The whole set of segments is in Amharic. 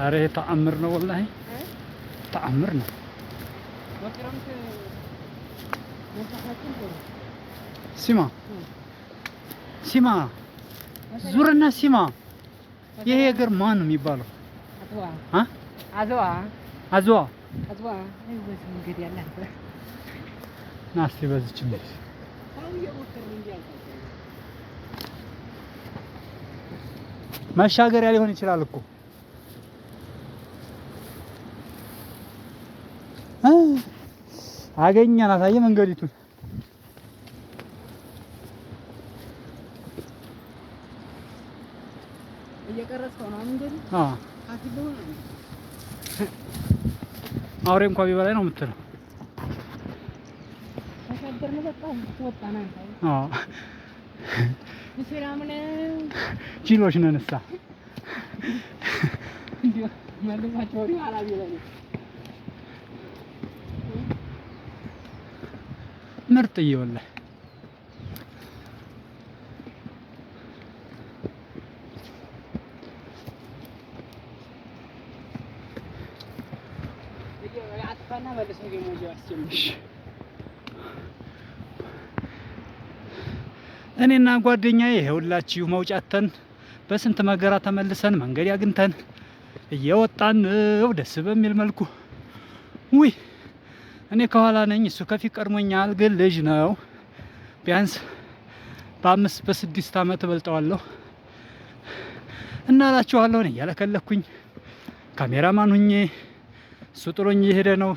اره ተአምር ነው والله ተአምር ነው ሲማ ሲማ ዙርና ሲማ ይሄ ሀገር ማን ነው የሚባለው አዝዋ አዝዋ አዝዋ እንግዲህ ያለ ናስቲ በዚች ነው መሻገሪያ ሊሆን ይችላል እኮ አገኘናት አየ መንገዲቱን እየቀረጽከው ነው መንገዲ አትደው ነው አውሬ እንኳን ቢበላይ ነው የምትለው ተሻገርን በቃ ወጣና ይሰራምን ጂሎሽ ነንሳ እንዴ መልማቸው ወሪ አላቢ ላይ ምርጥ ይወለ ያጥፋና መልሶ ገሞጂ አስጨምሽ እኔና ጓደኛዬ ይኸውላችሁ መውጫተን በስንት መገራ ተመልሰን መንገድ ያግንተን እየወጣን ነው ደስ በሚል መልኩ ውይ እኔ ከኋላ ነኝ እሱ ከፊት ቀድሞኛል ግን ልጅ ነው ቢያንስ በ5 በ6 አመት በልጠዋለሁ እና አላችኋለሁ እኔ ያለከለኩኝ ካሜራማን ሁኜ እሱ ጥሎኝ እየሄደ ነው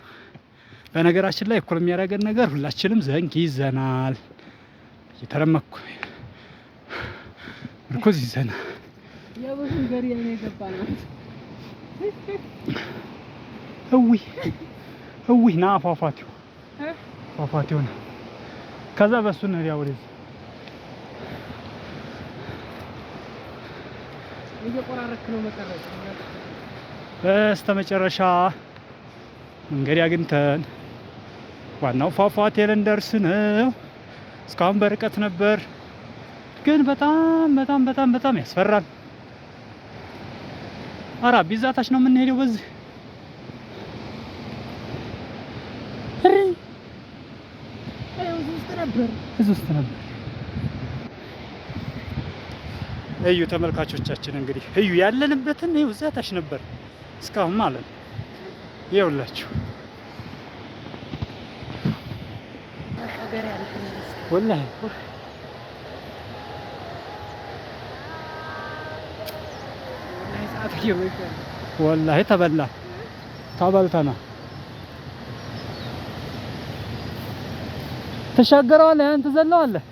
በነገራችን ላይ እኮ የሚያደርገን ነገር ሁላችንም ዘንግ ይዘናል የተረመኩ ምርኩዝ ይዘናል የቡን ገሪ እኔ ገባና እውይ ና ፏፏቴው ነው ከዛ በሱ ነው ያወሬ እየቆራረክ ነው መቀረጽ በስተመጨረሻ መንገድ ያግንተን ዋናው ፏፏቴ ለንደርስ ነው እስካሁን በርቀት ነበር ግን በጣም ያስፈራል አራ ቢዛታች ነው የምንሄደው በዚህ እዚህ ውስጥ ነበር እዩ ተመልካቾቻችን እንግዲህ እዩ ያለንበትን እዩ እዛታች ነበር እስካሁን ማለት ነው ይኸውላችሁ والله والله ተበልተና ተሻገረዋለህ አንተ ዘለዋለህ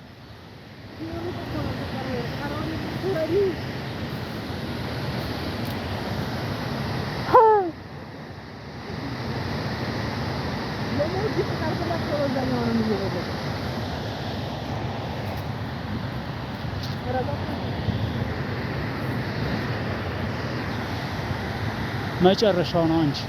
መጨረሻው ነው እንጂ